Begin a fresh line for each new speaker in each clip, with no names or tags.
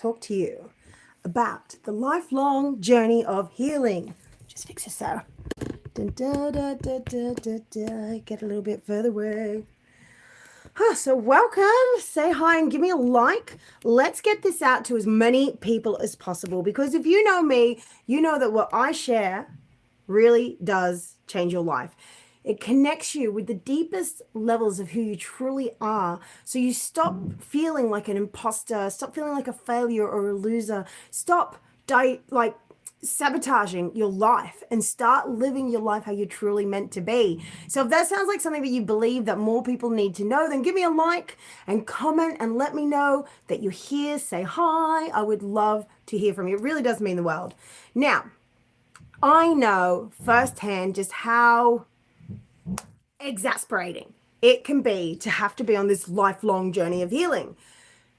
talk to you about the lifelong journey of healing. Just fix this out. Get a little bit further away. So welcome, say hi and give me a like. Let's get this out to as many people as possible, because if you know me, you know that what I share really does change your life. It connects you with the deepest levels of who you truly are. So you stop feeling like an imposter, stop feeling like a failure or a loser, stop sabotaging your life and start living your life how you're truly meant to be. So if that sounds like something that you believe that more people need to know, then give me a like and comment and let me know that you're here. Say hi. I would love to hear from you. It really does mean the world. Now, I know firsthand just how exasperating it can be to have to be on this lifelong journey of healing.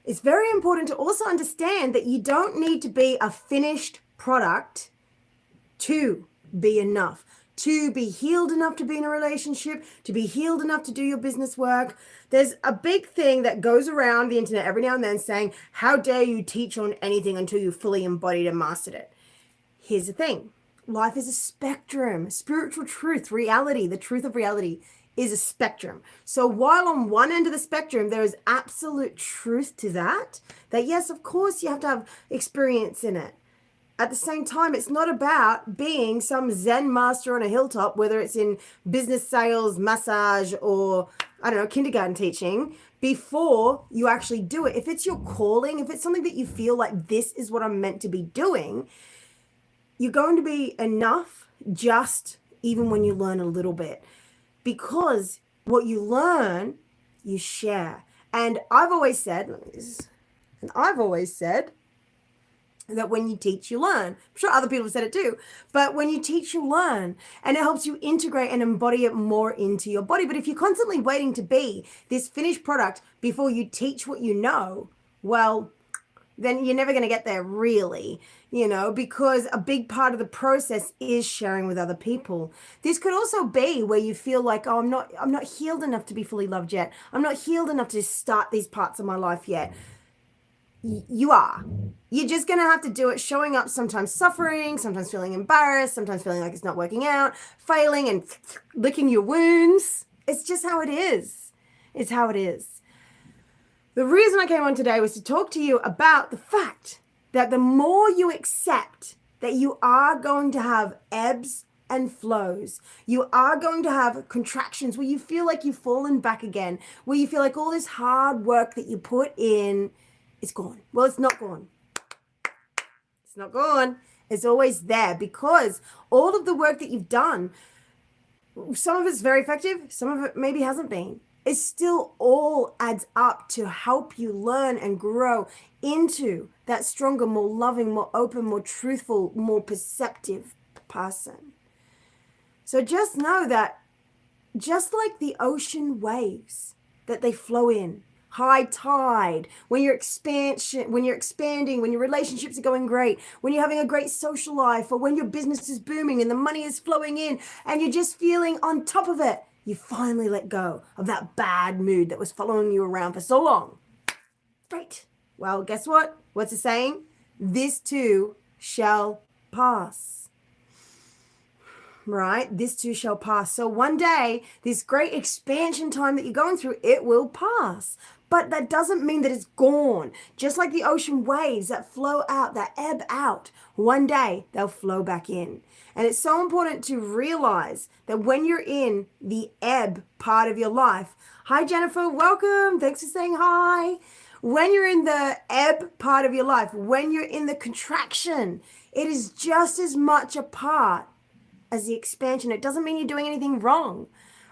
It's very important to also understand that you don't need to be a finished product to be enough, to be healed enough to be in a relationship, to be healed enough to do your business work. There's a big thing that goes around the internet every now and then saying, how dare you teach on anything until you fully embodied and mastered it? Here's the thing. Life is a spectrum. Spiritual truth, reality, the truth of reality is a spectrum. So while on one end of the spectrum, there is absolute truth to that yes, of course you have to have experience in it. At the same time, it's not about being some Zen master on a hilltop, whether it's in business sales, massage, or I don't know, kindergarten teaching, before you actually do it. If it's your calling, if it's something that you feel like this is what I'm meant to be doing, you're going to be enough just even when you learn a little bit, because what you learn, you share. And I've always said that when you teach, you learn. I'm sure other people have said it too, but when you teach, you learn, and it helps you integrate and embody it more into your body. But if you're constantly waiting to be this finished product before you teach what you know, well, then you're never going to get there really, because a big part of the process is sharing with other people. This could also be where you feel like, oh, I'm not healed enough to be fully loved yet. I'm not healed enough to start these parts of my life yet. You are. You're just going to have to do it, showing up, sometimes suffering, sometimes feeling embarrassed, sometimes feeling like it's not working out, failing and licking your wounds. It's just how it is. It's how it is. The reason I came on today was to talk to you about the fact that the more you accept that you are going to have ebbs and flows, you are going to have contractions where you feel like you've fallen back again, where you feel like all this hard work that you put in is gone. Well, it's not gone. It's not gone. It's always there, because all of the work that you've done, some of it's very effective, some of it maybe hasn't been. It still all adds up to help you learn and grow into that stronger, more loving, more open, more truthful, more perceptive person. So just know that just like the ocean waves that they flow in, high tide, when you're expanding, when your relationships are going great, when you're having a great social life, or when your business is booming and the money is flowing in and you're just feeling on top of it, you finally let go of that bad mood that was following you around for so long. Great. Well, guess what? What's it saying? This too shall pass. Right? This too shall pass. So one day, this great expansion time that you're going through, it will pass. But that doesn't mean that it's gone. Just like the ocean waves that flow out, that ebb out, one day they'll flow back in. And it's so important to realize that when you're in the ebb part of your life, hi Jennifer, welcome. Thanks for saying hi. When you're in the ebb part of your life, when you're in the contraction, it is just as much a part as the expansion. It doesn't mean you're doing anything wrong,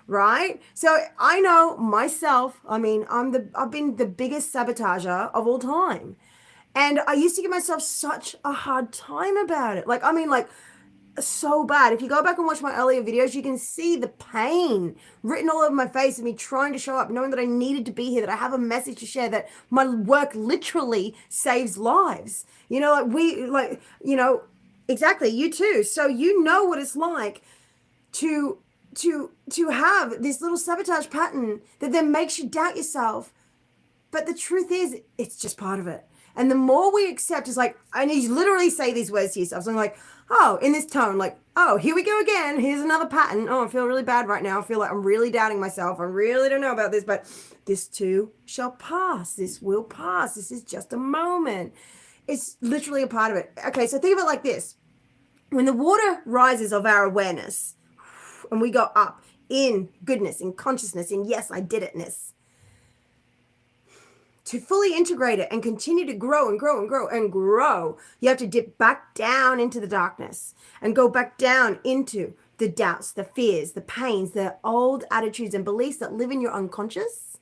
right? So I know myself, I've been the biggest sabotager of all time. And I used to give myself such a hard time about it. Like so bad. If you go back and watch my earlier videos, you can see the pain written all over my face of me trying to show up, knowing that I needed to be here, that I have a message to share, that my work literally saves lives. Exactly, you too. So you know what it's like to have this little sabotage pattern that then makes you doubt yourself. But the truth is, it's just part of it. And the more we accept, it's like, and you literally say these words to yourself. So I'm like, oh, in this tone, like, oh, here we go again. Here's another pattern. Oh, I feel really bad right now. I feel like I'm really doubting myself. I really don't know about this, but this too shall pass. This will pass. This is just a moment. It's literally a part of it. Okay, so think of it like this. When the water rises of our awareness and we go up in goodness, in consciousness, in yes, I did itness, to fully integrate it and continue to grow and grow and grow and grow, you have to dip back down into the darkness and go back down into the doubts, the fears, the pains, the old attitudes and beliefs that live in your unconscious.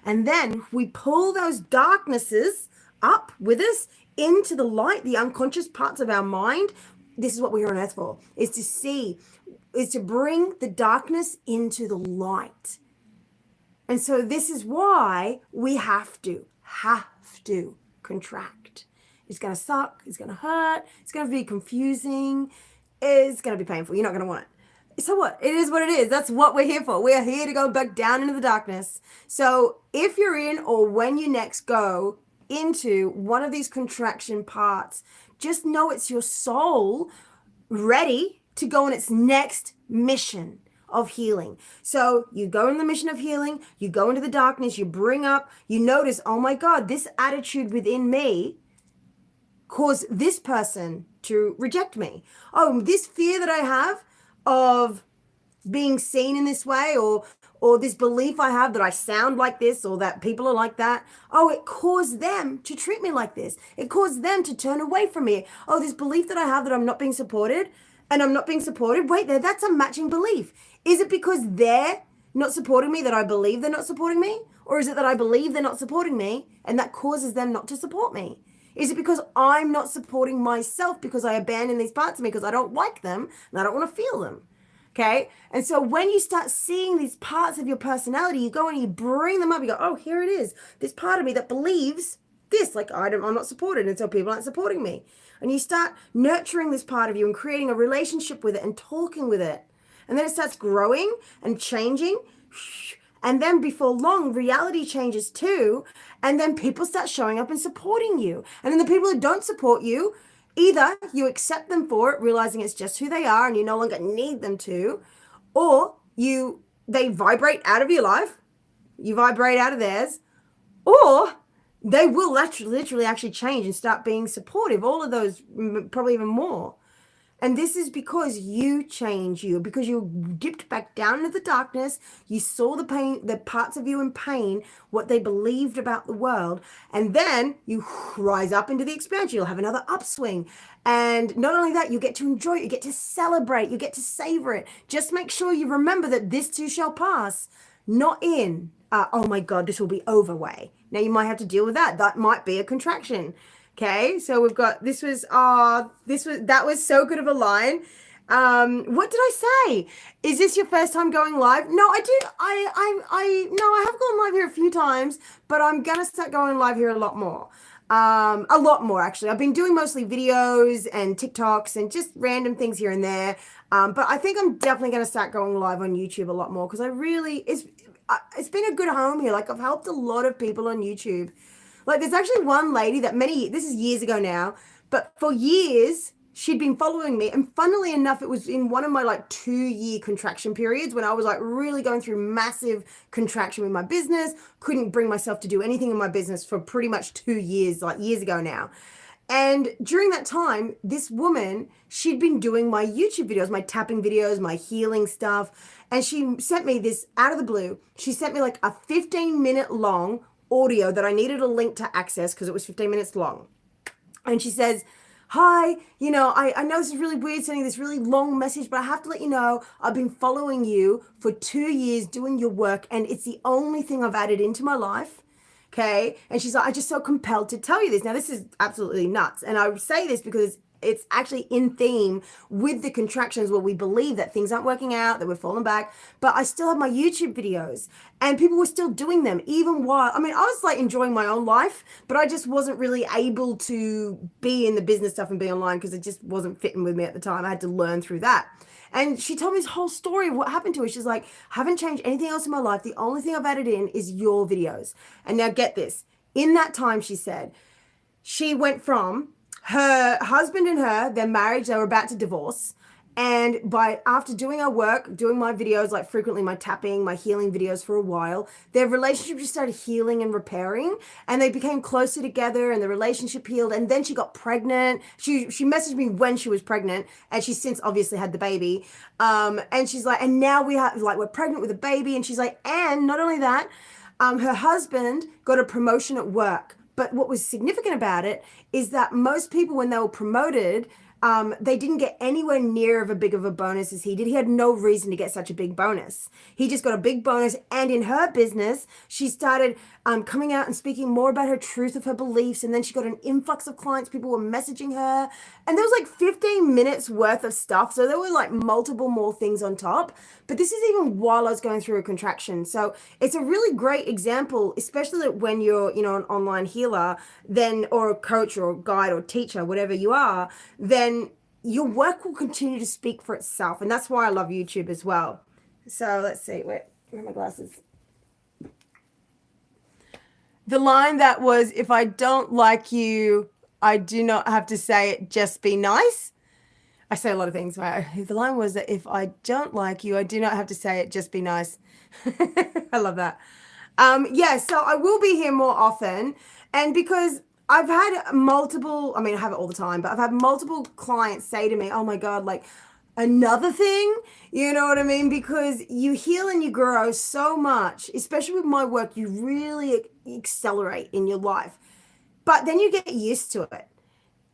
And then we pull those darknesses up with us into the light, the unconscious parts of our mind. This is what we're on earth for, is to see, is to bring the darkness into the light. And so this is why we have to contract. It's going to suck. It's going to hurt. It's going to be confusing. It's going to be painful. You're not going to want it. So what? It is what it is. That's what we're here for. We're here to go back down into the darkness. So if you're in, or when you next go into one of these contraction parts, just know it's your soul ready to go on its next mission of healing. So you go in the mission of healing, you go into the darkness, you bring up, you notice, oh my God, this attitude within me caused this person to reject me. Oh, this fear that I have of being seen in this way, or this belief I have that I sound like this, or that people are like that. Oh, it caused them to treat me like this. It caused them to turn away from me. Oh, this belief that I have that I'm not being supported, and I'm not being supported. Wait there, that's a matching belief. Is it because they're not supporting me that I believe they're not supporting me? Or is it that I believe they're not supporting me and that causes them not to support me? Is it because I'm not supporting myself because I abandon these parts of me because I don't like them and I don't want to feel them? Okay. And so when you start seeing these parts of your personality, you go and you bring them up. You go, oh, here it is. This part of me that believes this, like I'm not supported, and so people aren't supporting me. And you start nurturing this part of you and creating a relationship with it and talking with it. And then it starts growing and changing. And then before long, reality changes too. And then people start showing up and supporting you. And then the people who don't support you, either you accept them for it, realizing it's just who they are and you no longer need them to, or they vibrate out of your life, you vibrate out of theirs, or they will literally actually change and start being supportive. All of those, probably even more. And this is because you change you, because you dipped back down into the darkness. You saw the pain, the parts of you in pain, what they believed about the world. And then you rise up into the expansion. You'll have another upswing. And not only that, you get to enjoy it. You get to celebrate. You get to savor it. Just make sure you remember that this too shall pass. Not in, oh my God, this will be over way. Now you might have to deal with that. That might be a contraction. Okay, so we've got, that was so good of a line. What did I say? Is this your first time going live? No, I have gone live here a few times, but I'm going to start going live here a lot more. Actually. I've been doing mostly videos and TikToks and just random things here and there. But I think I'm definitely going to start going live on YouTube a lot more, because it's been a good home here. Like, I've helped a lot of people on YouTube. Like, there's actually one lady that this is years ago now, but for years she'd been following me. And funnily enough, it was in one of my 2-year contraction periods when I was really going through massive contraction with my business, couldn't bring myself to do anything in my business for pretty much 2 years, years ago now. And during that time, this woman, she'd been doing my YouTube videos, my tapping videos, my healing stuff. And she sent me this out of the blue. She sent me a 15-minute long audio that I needed a link to access because it was 15 minutes long. And she says, hi, I know this is really weird sending this really long message, but I have to let you know I've been following you for 2 years doing your work, and it's the only thing I've added into my life. Okay. And she's like, I'm just so compelled to tell you this. Now, this is absolutely nuts. And I say this because it's actually in theme with the contractions where we believe that things aren't working out, that we're falling back. But I still have my YouTube videos and people were still doing them even while, I was enjoying my own life, but I just wasn't really able to be in the business stuff and be online because it just wasn't fitting with me at the time. I had to learn through that. And she told me this whole story of what happened to her. She's like, haven't changed anything else in my life. The only thing I've added in is your videos. And now get this. In that time, she said, she went from her husband and her, their marriage, they were about to divorce. And after doing our work, doing my videos, like frequently my tapping, my healing videos for a while, their relationship just started healing and repairing, and they became closer together, and the relationship healed. And then she got pregnant. She messaged me when she was pregnant, and she's since obviously had the baby. And she's like, and now we're pregnant with a baby. And she's like, and not only that, her husband got a promotion at work. But what was significant about it is that most people, when they were promoted, they didn't get anywhere near of a big of a bonus as he did. He had no reason to get such a big bonus. He just got a big bonus. And in her business, she started coming out and speaking more about her truth of her beliefs. And then she got an influx of clients. People were messaging her. And there was like 15 minutes worth of stuff. So there were like multiple more things on top. But this is even while I was going through a contraction. So it's a really great example, especially when you're, an online healer, then, or a coach or a guide or teacher, whatever you are, then your work will continue to speak for itself. And that's why I love YouTube as well. So let's see, where are my glasses? The line that was, if I don't like you, I do not have to say it, just be nice. I say a lot of things. Right? The line was that if I don't like you, I do not have to say it, just be nice. I love that. So I will be here more often. And because I've had multiple, I have it all the time, but I've had multiple clients say to me, oh my God, like another thing, you know what I mean? Because you heal and you grow so much, especially with my work, you really accelerate in your life, but then you get used to it.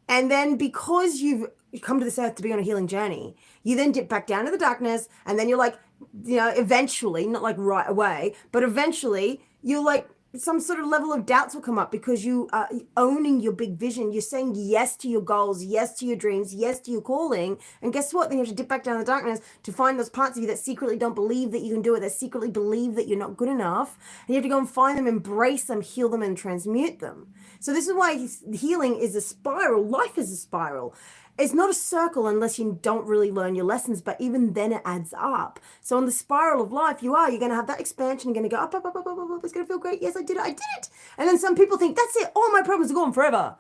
And then because you've come to this earth to be on a healing journey, you then dip back down to the darkness, and then you're like, eventually, not like right away, but eventually you're like, some sort of level of doubts will come up because you are owning your big vision. You're saying yes to your goals, yes to your dreams, yes to your calling. And guess what? Then you have to dip back down the darkness to find those parts of you that secretly don't believe that you can do it, that secretly believe that you're not good enough. And you have to go and find them, embrace them, heal them, and transmute them. So this is why healing is a spiral. Life is a spiral. It's not a circle unless you don't really learn your lessons, but even then it adds up. So on the spiral of life, you're going to have that expansion, you're going to go up, up, up, up, up, up, it's going to feel great. Yes, I did it. And then some people think, that's it, all my problems are gone forever.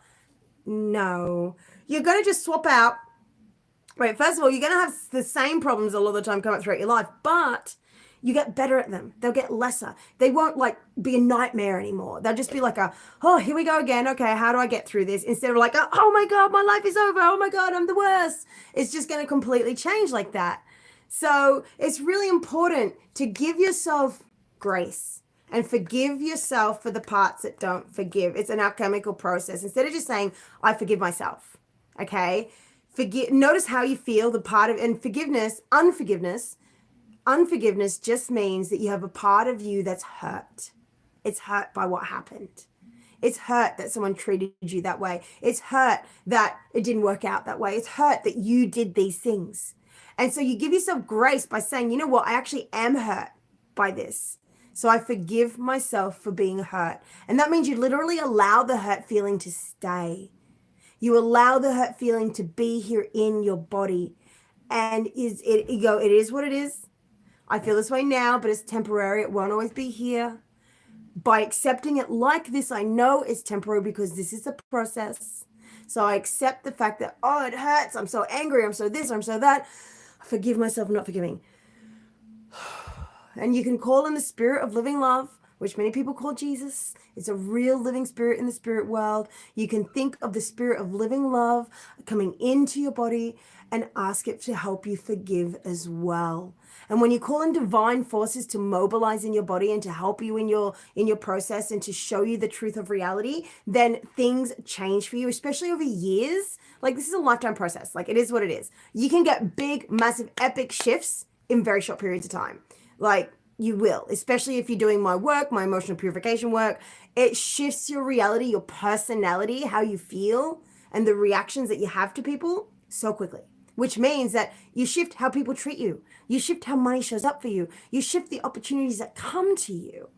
No, you're going to just swap out. Right, first of all, you're going to have the same problems a lot of the time come up throughout your life, but you get better at them. They'll get lesser. They won't like be a nightmare anymore. They'll just be like oh, here we go again. Okay, how do I get through this? Instead of like, oh my God, my life is over. Oh my God, I'm the worst. It's just going to completely change like that. So it's really important to give yourself grace and forgive yourself for the parts that don't forgive. It's an alchemical process. Instead of just saying, I forgive myself. Okay. Notice how you feel, the part of, and Unforgiveness just means that you have a part of you that's hurt. It's hurt by what happened. It's hurt that someone treated you that way. It's hurt that it didn't work out that way. It's hurt that you did these things. And so you give yourself grace by saying, you know what, I actually am hurt by this. So I forgive myself for being hurt. And that means you literally allow the hurt feeling to stay. You allow the hurt feeling to be here in your body. And it is what it is. I feel this way now, but it's temporary. It won't always be here. By accepting it like this, I know it's temporary because this is a process. So I accept the fact that, it hurts. I'm so angry. I'm so this, I'm so that. I forgive myself for not forgiving. And you can call in the spirit of living love, which many people call Jesus. It's a real living spirit in the spirit world. You can think of the spirit of living love coming into your body and ask it to help you forgive as well. And when you call in divine forces to mobilize in your body and to help you in your process and to show you the truth of reality, then things change for you, especially over years. Like this is a lifetime process. Like it is what it is. You can get big, massive, epic shifts in very short periods of time. Like you will, especially if you're doing my work, my emotional purification work. It shifts your reality, your personality, how you feel, and the reactions that you have to people so quickly. Which means that you shift how people treat you. You shift how money shows up for you. You shift the opportunities that come to you.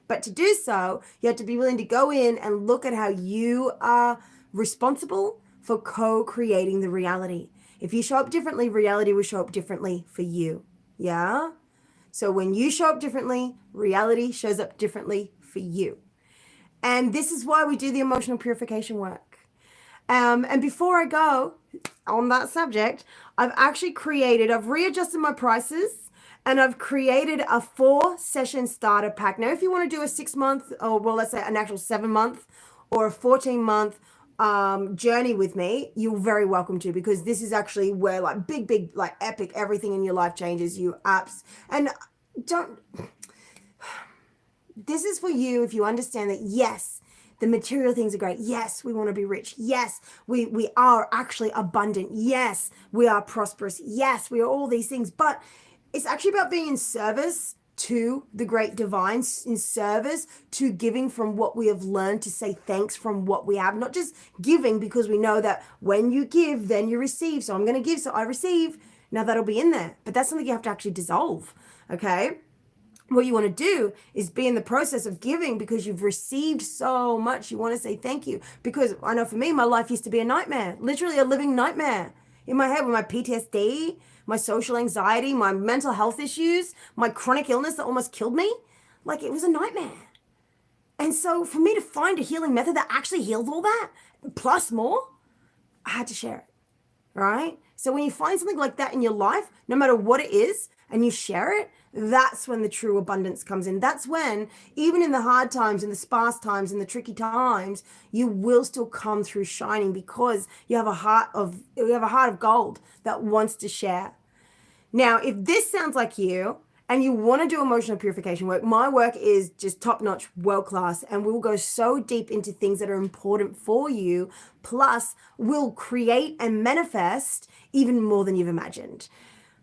But to do so, you have to be willing to go in and look at how you are responsible for co-creating the reality. If you show up differently, reality will show up differently for you. Yeah? So when you show up differently, reality shows up differently for you. And this is why we do the emotional purification work. And before I go on that subject, I've readjusted my prices and I've created a 4-session starter pack. Now, if you want to do a 6-month, or well, let's say an actual 7-month or a 14-month journey with me, you're very welcome to, because this is actually where like big, like epic, everything in your life changes. You apps and don't. This is for you if you understand that, yes, the material things are great. Yes, we want to be rich. Yes, we are actually abundant. Yes, we are prosperous. Yes, we are all these things. But it's actually about being in service to the great divine, in service to giving from what we have learned, to say thanks from what we have, not just giving because we know that when you give, then you receive. So I'm going to give, so I receive. Now that'll be in there. But that's something you have to actually dissolve. Okay. What you want to do is be in the process of giving because you've received so much. You want to say thank you, because I know for me, my life used to be a nightmare, literally a living nightmare in my head with my PTSD, my social anxiety, my mental health issues, my chronic illness that almost killed me. Like, it was a nightmare. And so for me to find a healing method that actually healed all that, plus more, I had to share it, right? So when you find something like that in your life, no matter what it is, and you share it, that's when the true abundance comes in. That's when, even in the hard times, in the sparse times, in the tricky times, you will still come through shining, because you have a heart of gold that wants to share. Now, if this sounds like you and you want to do emotional purification work, my work is just top-notch, world-class, and we'll go so deep into things that are important for you. Plus, we'll create and manifest even more than you've imagined.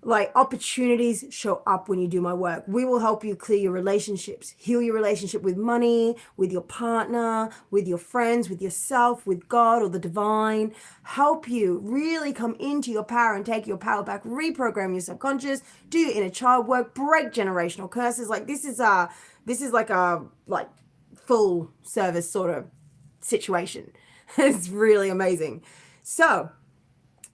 Like, opportunities show up when you do my work. We will help you clear your relationships, heal your relationship with money, with your partner, with your friends, with yourself, with God or the divine. Help you really come into your power and take your power back, reprogram your subconscious, do your inner child work, break generational curses. Like, this is like a full service sort of situation. It's really amazing. So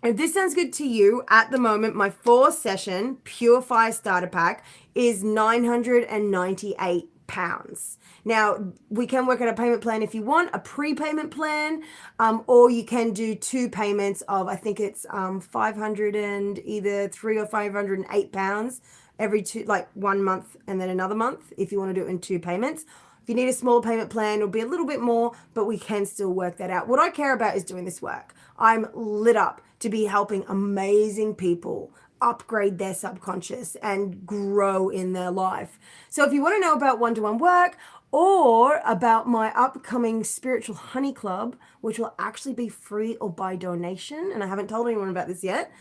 if this sounds good to you, at the moment, my 4-session Purify Starter Pack is £998. Now, we can work out a payment plan if you want, a prepayment plan, or you can do 2 payments of, I think it's 500 and either £3 or £508 every 2, like 1 month and then another month, if you want to do it in 2 payments. If you need a small payment plan, it'll be a little bit more, but we can still work that out. What I care about is doing this work. I'm lit up to be helping amazing people upgrade their subconscious and grow in their life. So if you want to know about one-to-one work or about my upcoming Spiritual Honey Club, which will actually be free or by donation, and I haven't told anyone about this yet,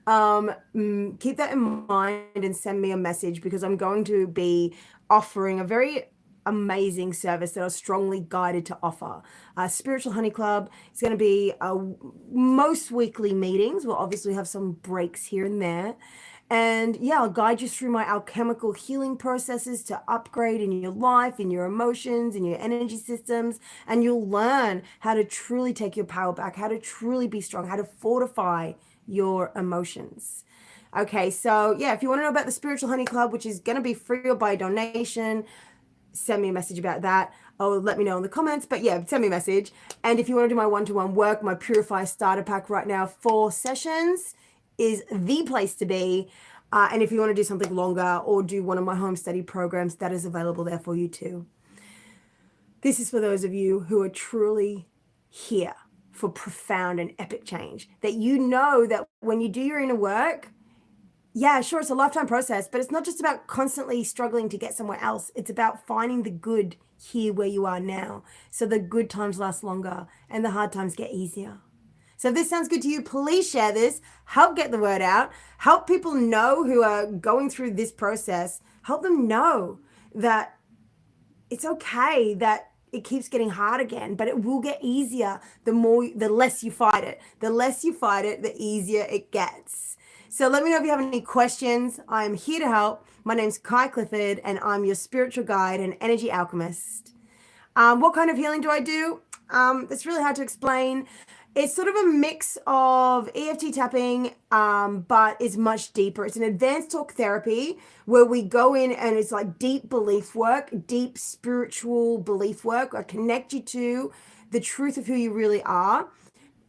keep that in mind and send me a message, because I'm going to be offering a very amazing service that I was strongly guided to offer. Spiritual Honey Club is going to be most weekly meetings. We'll obviously have some breaks here and there. And yeah, I'll guide you through my alchemical healing processes to upgrade in your life, in your emotions, in your energy systems. And you'll learn how to truly take your power back, how to truly be strong, how to fortify your emotions. Okay, so yeah, if you want to know about the Spiritual Honey Club, which is going to be free or by donation, send me a message about that, or let me know in the comments. But yeah, send me a message. And if you want to do my one-to-one work, my Purify Starter Pack right now, 4 sessions is the place to be. And if you want to do something longer or do one of my home study programs, that is available there for you too. This is for those of you who are truly here for profound and epic change, that you know that when you do your inner work, yeah, sure, it's a lifetime process, but it's not just about constantly struggling to get somewhere else. It's about finding the good here where you are now, so the good times last longer and the hard times get easier. So if this sounds good to you, please share this, help get the word out, help people know who are going through this process, help them know that it's okay, that it keeps getting hard again, but it will get easier the less you fight it. The less you fight it, the easier it gets. So let me know if you have any questions. I'm here to help. My name's Kai Clifford, and I'm your spiritual guide and energy alchemist. What kind of healing do I do? It's really hard to explain. It's sort of a mix of EFT tapping, but it's much deeper. It's an advanced talk therapy where we go in and it's like deep belief work, deep spiritual belief work. I connect you to the truth of who you really are.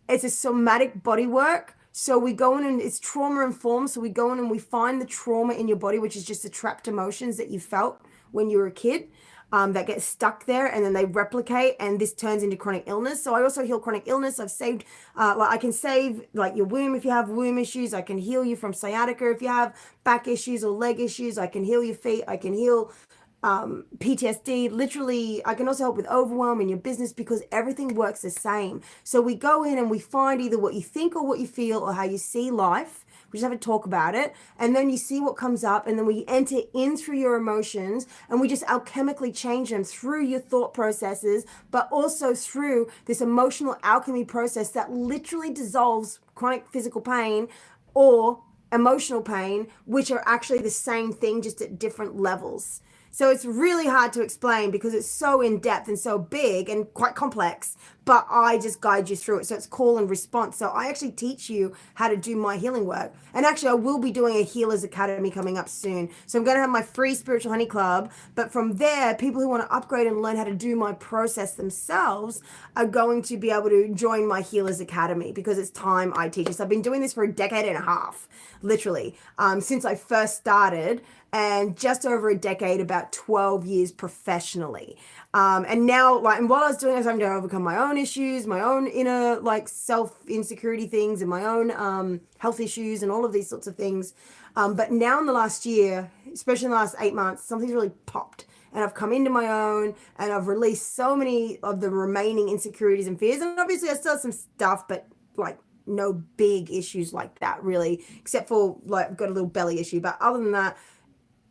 it's a somatic body work. So we go in and it's trauma informed. So we go in and we find the trauma in your body, which is just the trapped emotions that you felt when you were a kid. That get stuck there and then they replicate and this turns into chronic illness. So I also heal chronic illness. I've saved, I can save like your womb if you have womb issues. I can heal you from sciatica if you have back issues or leg issues. I can heal your feet. I can heal PTSD. Literally, I can also help with overwhelm in your business because everything works the same. So we go in and we find either what you think or what you feel or how you see life. We just have a talk about it. And then you see what comes up. And then we enter in through your emotions and we just alchemically change them through your thought processes, but also through this emotional alchemy process that literally dissolves chronic physical pain or emotional pain, which are actually the same thing, just at different levels. So it's really hard to explain because it's so in depth and so big and quite complex, but I just guide you through it. So it's call and response. So I actually teach you how to do my healing work. And actually I will be doing a Healers Academy coming up soon. So I'm going to have my free Spiritual Honey Club, but from there, people who want to upgrade and learn how to do my process themselves are going to be able to join my Healers Academy because it's time I teach this. I've been doing this for a decade and a half, literally, since I first started, and just over a decade, about 12 years professionally. And now, like, and while I was doing this, I'm going to overcome my own issues, my own inner, like, self-insecurity things and my own health issues and all of these sorts of things. But now in the last year, especially in the last 8 months, something's really popped. And I've come into my own and I've released so many of the remaining insecurities and fears. And obviously I still have some stuff, but like no big issues like that really, except for like I've got a little belly issue. But other than that,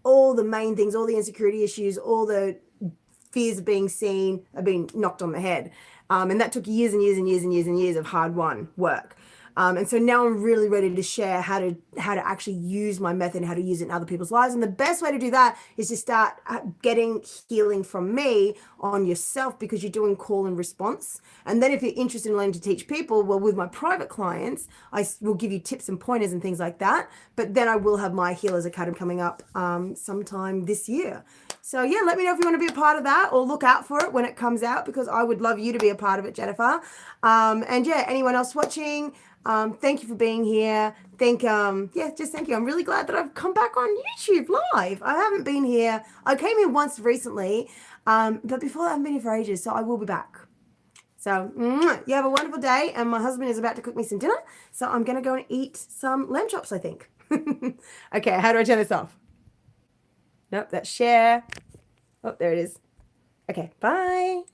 all the main things, all the insecurity issues, all the fears of being seen have been knocked on the head. And that took years and years and years and years and years of hard won work. And so now I'm really ready to share how to actually use my method and how to use it in other people's lives. And the best way to do that is to start getting healing from me on yourself, because you're doing call and response. And then if you're interested in learning to teach people, well, with my private clients, I will give you tips and pointers and things like that. But then I will have my Healers Academy coming up sometime this year. So yeah, let me know if you want to be a part of that, or look out for it when it comes out, because I would love you to be a part of it, Jennifer. And yeah, anyone else watching, thank you for being here. Thank you. I'm really glad that I've come back on YouTube live. I haven't been here. I came here once recently, but before that, I haven't been here for ages. So I will be back. So you have a wonderful day. And my husband is about to cook me some dinner. So I'm going to go and eat some lamb chops, I think. Okay. How do I turn this off? Nope. That's share. Oh, there it is. Okay. Bye.